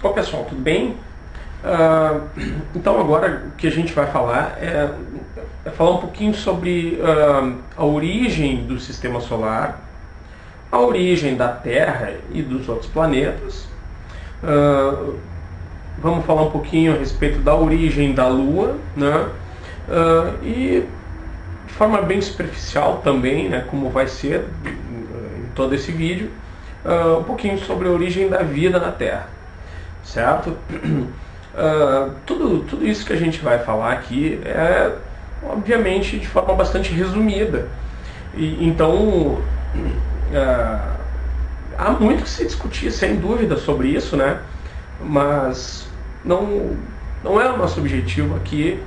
Ô pessoal, tudo bem? Então agora o que a gente vai falar é falar um pouquinho sobre a origem do Sistema Solar, a origem da Terra e dos outros planetas. Vamos falar um pouquinho a respeito da origem da Lua, né? E de forma bem superficial também, né, como vai ser em todo esse vídeo, um pouquinho sobre a origem da vida na Terra, certo? Tudo isso que a gente vai falar aqui é, obviamente, de forma bastante resumida. Então, há muito que se discutir, sem dúvida, sobre isso, né? Mas não é o nosso objetivo aqui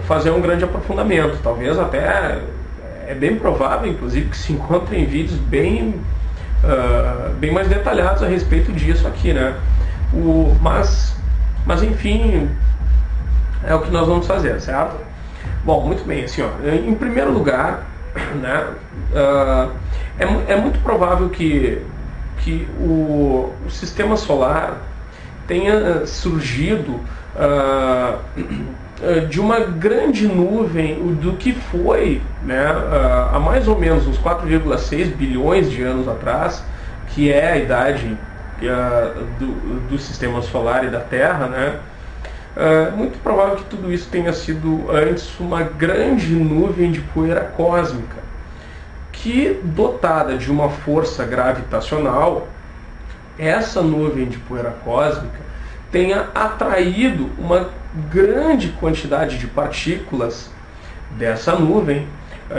fazer um grande aprofundamento. Talvez até é bem provável, inclusive, que se encontrem vídeos bem mais detalhados a respeito disso aqui, né? Mas enfim, é o que nós vamos fazer, certo? Bom, muito bem, assim, ó, em primeiro lugar, né, é muito provável que o Sistema Solar tenha surgido de uma grande nuvem do que foi, né, há mais ou menos uns 4,6 bilhões de anos atrás, que é a idade do Sistema Solar e da Terra, né? Muito provável que tudo isso tenha sido antes uma grande nuvem de poeira cósmica, que, dotada de uma força gravitacional, essa nuvem de poeira cósmica tenha atraído uma grande quantidade de partículas dessa nuvem,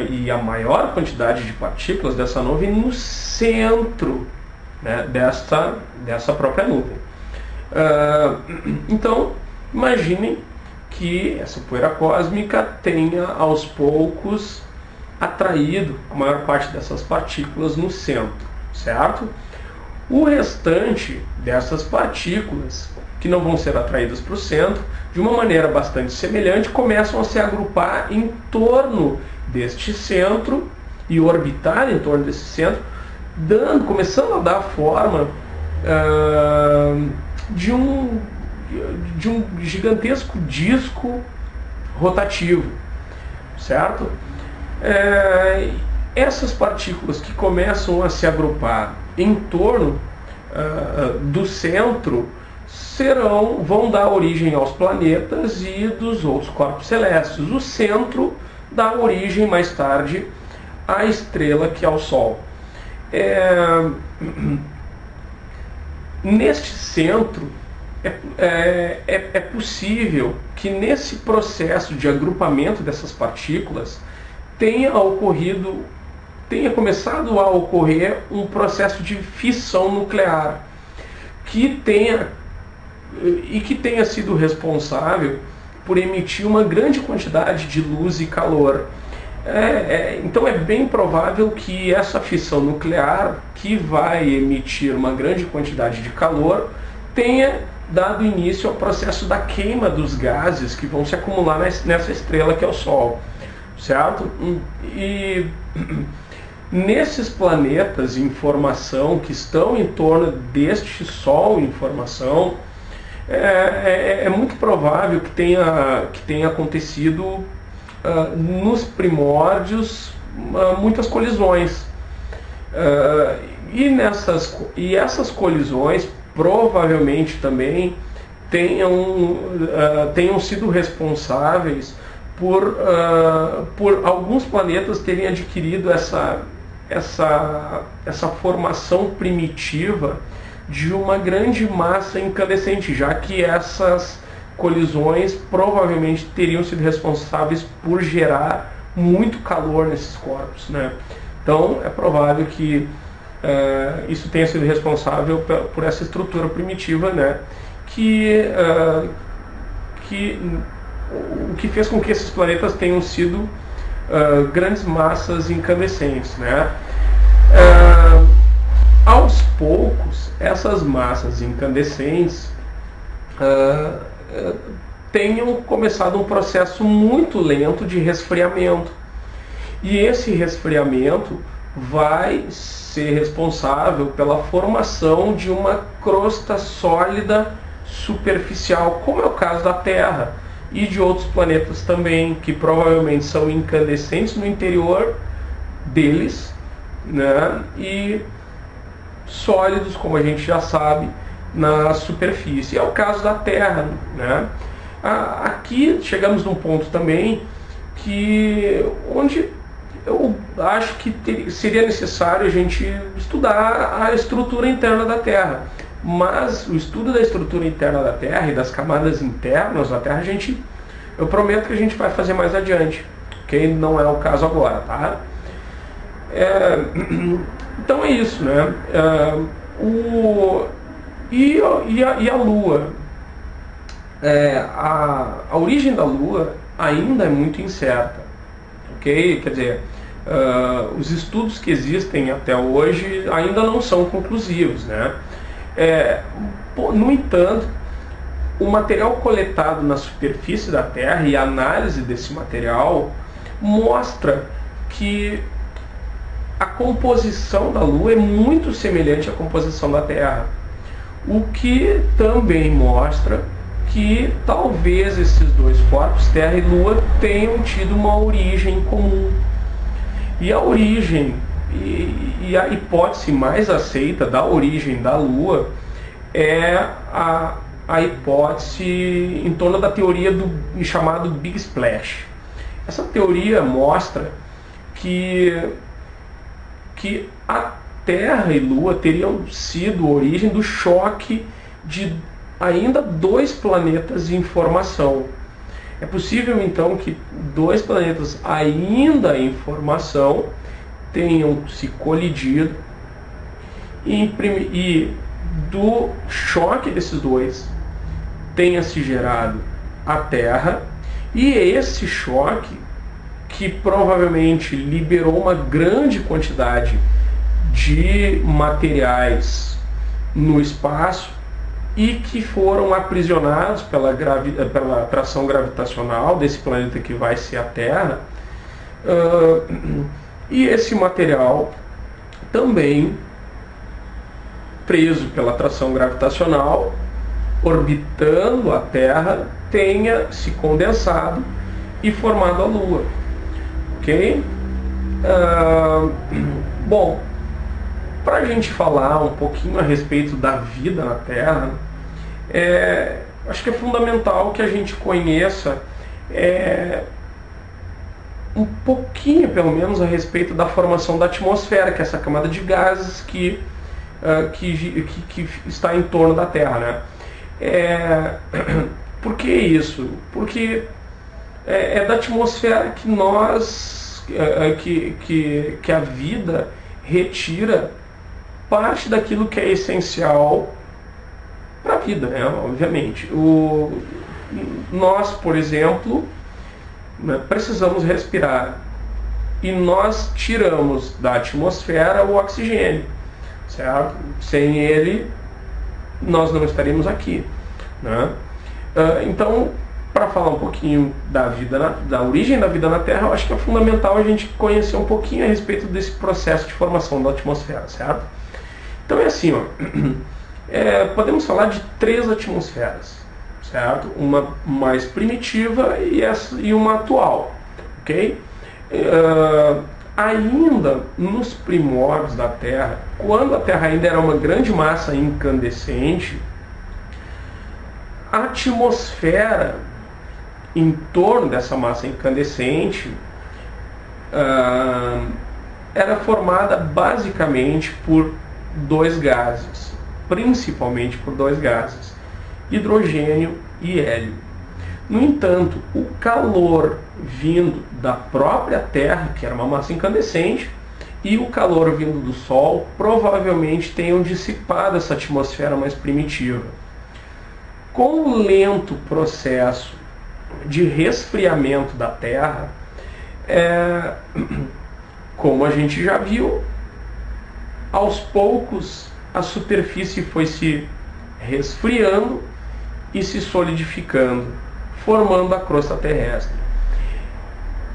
e a maior quantidade de partículas dessa nuvem no centro, né, dessa própria nuvem. Então, imaginem que essa poeira cósmica tenha aos poucos atraído a maior parte dessas partículas no centro, certo? O restante dessas partículas, que não vão ser atraídas para o centro, de uma maneira bastante semelhante, começam a se agrupar em torno deste centro e orbitar em torno desse centro, começando a dar forma de um gigantesco disco rotativo, certo? Essas partículas que começam a se agrupar em torno do centro vão dar origem aos planetas e dos outros corpos celestes. O centro dá origem mais tarde à estrela que é o Sol. Neste centro é possível que nesse processo de agrupamento dessas partículas tenha começado a ocorrer um processo de fissão nuclear que tenha sido responsável por emitir uma grande quantidade de luz e calor. Então é bem provável que essa fissão nuclear, que vai emitir uma grande quantidade de calor, tenha dado início ao processo da queima dos gases que vão se acumular nessa estrela que é o Sol, certo? E nesses planetas em formação que estão em torno deste Sol em formação, é muito provável que tenha acontecido nos primórdios muitas colisões, e essas colisões provavelmente também tenham sido responsáveis por alguns planetas terem adquirido essa formação primitiva de uma grande massa incandescente, já que essas colisões provavelmente teriam sido responsáveis por gerar muito calor nesses corpos, né? Então é provável que isso tenha sido responsável por essa estrutura primitiva, né? O que fez com que esses planetas tenham sido grandes massas incandescentes, né? Aos poucos, essas massas incandescentes tenham começado um processo muito lento de resfriamento. E esse resfriamento vai ser responsável pela formação de uma crosta sólida superficial, como é o caso da Terra e de outros planetas também, que provavelmente são incandescentes no interior deles, né, e sólidos, como a gente já sabe, na superfície. É o caso da Terra, né? Aqui chegamos num ponto também onde eu acho que seria necessário a gente estudar a estrutura interna da Terra. Mas o estudo da estrutura interna da Terra e das camadas internas da Terra, eu prometo que a gente vai fazer mais adiante, ok? Não é o caso agora, tá? Então é isso, né? E a Lua? A origem da Lua ainda é muito incerta, ok? Quer dizer, os estudos que existem até hoje ainda não são conclusivos, né? No entanto, o material coletado na superfície da Terra e a análise desse material mostra que a composição da Lua é muito semelhante à composição da Terra, o que também mostra que talvez esses dois corpos, Terra e Lua, tenham tido uma origem comum. E a origem e a hipótese mais aceita da origem da Lua é a hipótese em torno da teoria do chamado Big Splash. Essa teoria mostra que a Terra e Lua teriam sido a origem do choque de ainda dois planetas em formação. É possível então que dois planetas ainda em formação tenham se colidido e do choque desses dois tenha se gerado a Terra, e esse choque que provavelmente liberou uma grande quantidade de materiais no espaço e que foram aprisionados pela atração gravitacional desse planeta que vai ser a Terra. E esse material também, preso pela atração gravitacional, orbitando a Terra, tenha se condensado e formado a Lua. Ok? Bom, para a gente falar um pouquinho a respeito da vida na Terra, acho que é fundamental que a gente conheça um pouquinho, pelo menos, a respeito da formação da atmosfera, que é essa camada de gases que está em torno da Terra, né? Por que isso? Porque é da atmosfera que que a vida retira parte daquilo que é essencial para a vida, né? Obviamente. Nós, por exemplo, né, precisamos respirar, e nós tiramos da atmosfera o oxigênio, certo? Sem ele, nós não estaríamos aqui, né? Então, para falar um pouquinho da origem da vida na Terra, eu acho que é fundamental a gente conhecer um pouquinho a respeito desse processo de formação da atmosfera, certo? Então é assim, ó, podemos falar de 3 atmosferas, certo? Uma mais primitiva e uma atual, ok? Ainda nos primórdios da Terra, quando a Terra ainda era uma grande massa incandescente, a atmosfera em torno dessa massa incandescente era formada basicamente por 2 gases, principalmente por 2 gases, hidrogênio e hélio. No entanto, o calor vindo da própria Terra, que era uma massa incandescente, e o calor vindo do Sol provavelmente tenham dissipado essa atmosfera mais primitiva. Com o lento processo de resfriamento da Terra, como a gente já viu, aos poucos a superfície foi se resfriando e se solidificando, formando a crosta terrestre.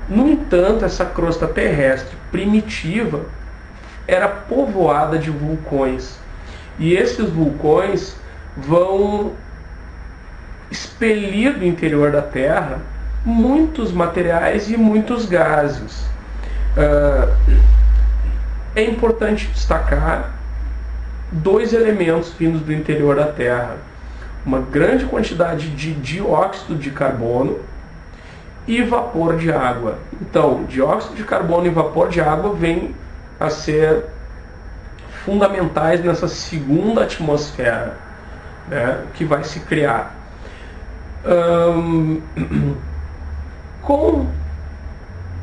No entanto, essa crosta terrestre primitiva era povoada de vulcões, e esses vulcões vão expelir do interior da Terra muitos materiais e muitos gases. É importante destacar dois elementos vindos do interior da Terra: uma grande quantidade de dióxido de carbono e vapor de água. Então, dióxido de carbono e vapor de água vêm a ser fundamentais nessa segunda atmosfera, né, que vai se criar. Com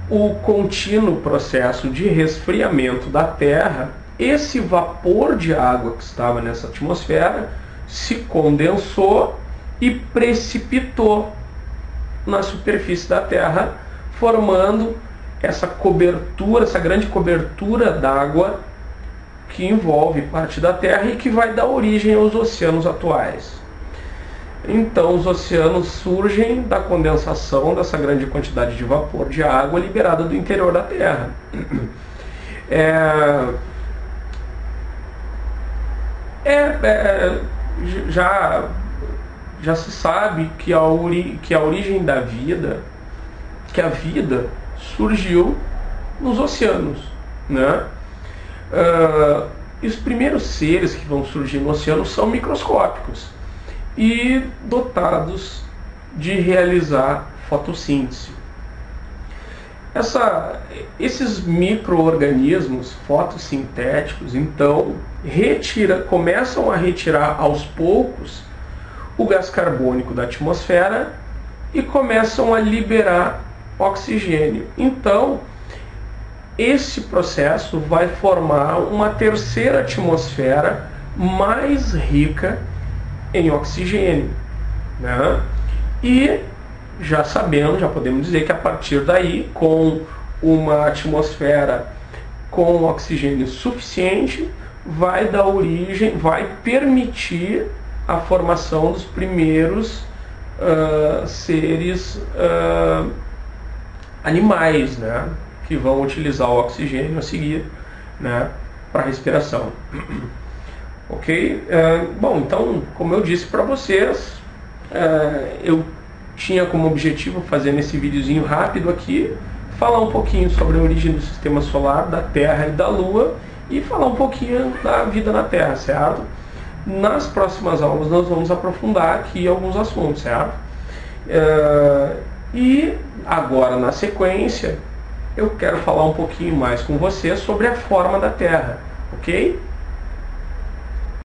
o contínuo processo de resfriamento da Terra, esse vapor de água que estava nessa atmosfera se condensou e precipitou na superfície da Terra, formando essa cobertura, essa grande cobertura d'água que envolve parte da Terra e que vai dar origem aos oceanos atuais. Então, os oceanos surgem da condensação dessa grande quantidade de vapor de água liberada do interior da Terra. Já se sabe que a origem da vida, que a vida surgiu nos oceanos, né? E os primeiros seres que vão surgir no oceano são microscópicos e dotados de realizar fotossíntese. Esses micro-organismos fotossintéticos, então, começam a retirar aos poucos o gás carbônico da atmosfera e começam a liberar oxigênio. Então, esse processo vai formar uma terceira atmosfera mais rica em oxigênio, né? E já podemos dizer que a partir daí, com uma atmosfera com oxigênio suficiente, vai permitir a formação dos primeiros seres animais, né, que vão utilizar o oxigênio a seguir, né, para respiração. Ok? Bom, então, como eu disse para vocês, eu tinha como objetivo fazer nesse videozinho rápido aqui, falar um pouquinho sobre a origem do sistema solar, da Terra e da Lua, e falar um pouquinho da vida na Terra, certo? Nas próximas aulas nós vamos aprofundar aqui alguns assuntos, certo? E agora, na sequência, eu quero falar um pouquinho mais com você sobre a forma da Terra, ok?